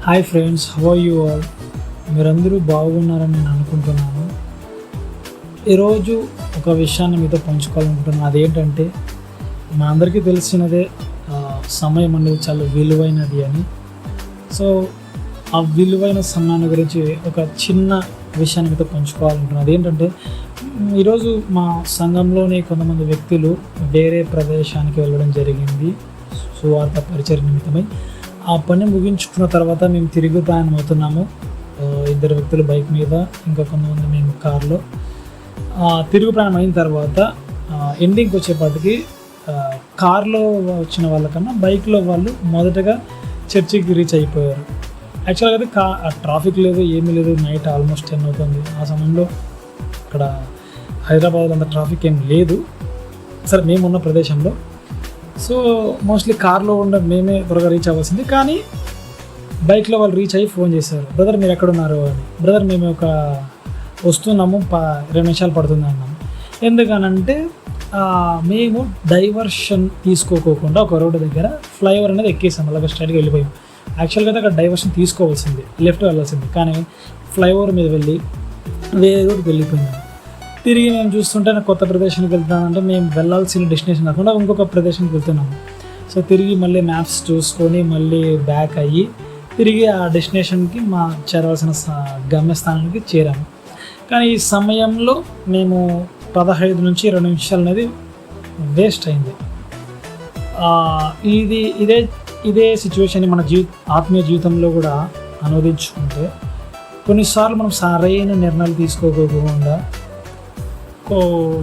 Hi friends, how are you all? మీరందరూ బాగున్నారని నేను అనుకుంటున్నాను. ఈరోజు ఒక విషయాన్ని మీతో పంచుకోవాలనుకుంటున్నాను. అదేంటంటే, మా అందరికీ తెలిసినదే, సమయం అనేది చాలా విలువైనది అని. సో ఆ విలువైన సమయాన్ని గురించి ఒక చిన్న విషయాన్ని మీతో పంచుకోవాలనుకుంటున్నాను. అదేంటంటే, ఈరోజు మా సంఘంలోని కొంతమంది వ్యక్తులు వేరే ప్రదేశానికి వెళ్ళడం జరిగింది సువార్త పరిచర్య నిమిత్తమై. ఆ పని ముగించుకున్న తర్వాత మేము తిరిగి ప్రయాణం అవుతున్నాము. ఇద్దరు వ్యక్తులు బైక్ మీద, ఇంకా కొంతమంది మేము కార్లో. తిరుగు ప్రయాణం అయిన తర్వాత ఎండింగ్కి వచ్చేపాటికి కార్లో వచ్చిన వాళ్ళకన్నా బైక్లో వాళ్ళు మొదటగా చర్చికి రీచ్ అయిపోయారు. యాక్చువల్గా అయితే ట్రాఫిక్ లేదు, ఏమీ లేదు. నైట్ ఆల్మోస్ట్ 10 అవుతుంది. ఆ సమయంలో ఇక్కడ హైదరాబాద్లో అంత ట్రాఫిక్ ఏం లేదు, సరే మేమున్న ప్రదేశంలో. సో మోస్ట్లీ కార్లో మేమే త్వరగా రీచ్ అవ్వాల్సింది, కానీ బైక్లో వాళ్ళు రీచ్ అయ్యి ఫోన్ చేశారు, బ్రదర్ మీరు ఎక్కడున్నారు అని. బ్రదర్ మేము వస్తున్నాము, 20 నిమిషాలు పడుతుంది అన్నాము. ఎందుకనంటే మేము డైవర్షన్ తీసుకోకుండా ఒక రోడ్డు దగ్గర ఫ్లైఓవర్ అనేది ఎక్కేసాము, అలాగే స్ట్రైట్గా వెళ్ళిపోయాం. యాక్చువల్గా అయితే అక్కడ డైవర్షన్ తీసుకోవాల్సింది, లెఫ్ట్ వెళ్ళాల్సింది, కానీ ఫ్లైఓవర్ మీద వెళ్ళి వేరే రోడ్డుకి వెళ్ళిపోయింది. తిరిగి మేము చూస్తుంటే నాకు కొత్త ప్రదేశానికి వెళ్తానంటే మేము వెళ్ళాల్సిన డెస్టినేషన్ కాకుండా ఇంకొక ప్రదేశానికి వెళ్తున్నాము. సో తిరిగి మళ్ళీ మ్యాప్స్ చూసుకొని మళ్ళీ బ్యాక్ అయ్యి తిరిగి ఆ డెస్టినేషన్కి చేరవలసిన గమ్యస్థానానికి చేరాము. కానీ ఈ సమయంలో మేము 15 నుంచి 20 నిమిషాలు అనేది వేస్ట్ అయింది. ఇదే సిచ్యువేషన్ మన ఆత్మీయ జీవితంలో కూడా అనువదించుకుంటే, కొన్నిసార్లు మనం సరైన నిర్ణయాలు తీసుకోకుండా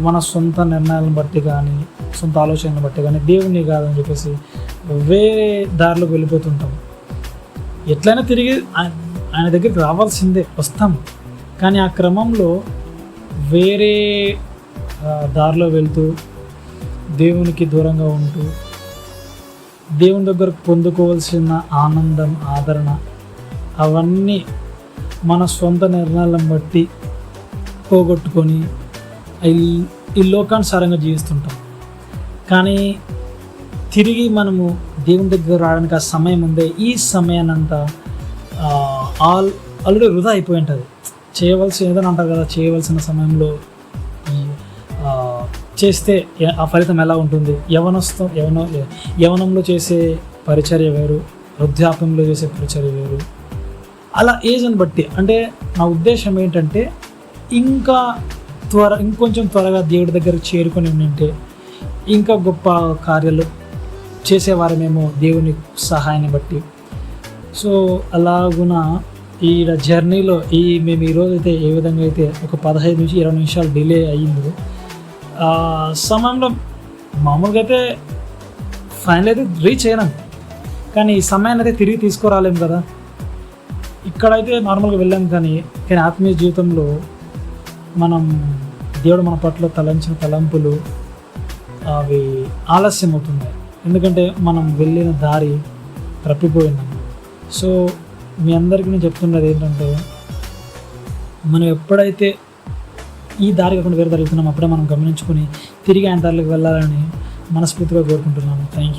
మన సొంత నిర్ణయాలను బట్టి కానీ, సొంత ఆలోచనలను బట్టి కానీ, దేవుణ్ణి కాదని చెప్పేసి వేరే దారిలోకి వెళ్ళిపోతుంటాం. ఎట్లయినా తిరిగి ఆయన దగ్గరికి రావాల్సిందే, వస్తాం. కానీ ఆ క్రమంలో వేరే దారిలో వెళ్తూ దేవునికి దూరంగా ఉంటూ దేవుని దగ్గర పొందుకోవాల్సిన ఆనందం, ఆదరణ అవన్నీ మన సొంత నిర్ణయాలను బట్టి పోగొట్టుకొని ఈ లోకానుసారంగా జీవిస్తుంటాం. కానీ తిరిగి మనము దేవుని దగ్గర రావడానికి ఆ సమయం ఉందే, ఈ సమయాన్నంతా ఆల్రెడీ వృధా అయిపోయి ఉంటుంది. ఏదైనా అంటారు కదా, చేయవలసిన సమయంలో చేస్తే ఆ ఫలితం ఎలా ఉంటుంది. యవనంలో చేసే పరిచర్య వేరు, వృద్ధాప్యంలో చేసే పరిచర్య వేరు. అలా ఏజ్ని బట్టి, అంటే నా ఉద్దేశం ఏంటంటే, ఇంకొంచెం త్వరగా దేవుడి దగ్గరకు చేరుకొని ఉంటే ఇంకా గొప్ప కార్యాలు చేసేవారమేమో దేవుని సహాయాన్ని బట్టి. సో అలాగున ఈ జర్నీలో మేము ఈరోజు అయితే ఏ విధంగా అయితే ఒక 15 నుంచి 20 నిమిషాలు డిలే అయ్యిందో, సమయంలో మామూలుగా అయితే ఫైనల్ అయితే రీచ్ అయినాం. కానీ ఈ సమయాన్ని అయితే తిరిగి తీసుకురాలేము కదా. ఇక్కడైతే నార్మల్గా వెళ్ళాం, కానీ ఆత్మీయ జీవితంలో దేవుడు మన పట్ల తలంచిన తలంపులు అవి ఆలస్యం అవుతున్నాయి. ఎందుకంటే మనం వెళ్ళిన దారి తప్పిపోయినాం. సో మీ అందరికీ నేను చెప్తున్నది ఏంటంటే, మనం ఎప్పుడైతే ఈ దారి కాకుండా వేరే దారి వెళ్తున్నాం, అప్పుడే మనం గమనించుకొని తిరిగి ఆయన దారిలోకి వెళ్ళాలని మనస్ఫూర్తిగా కోరుకుంటున్నాను. Thank you.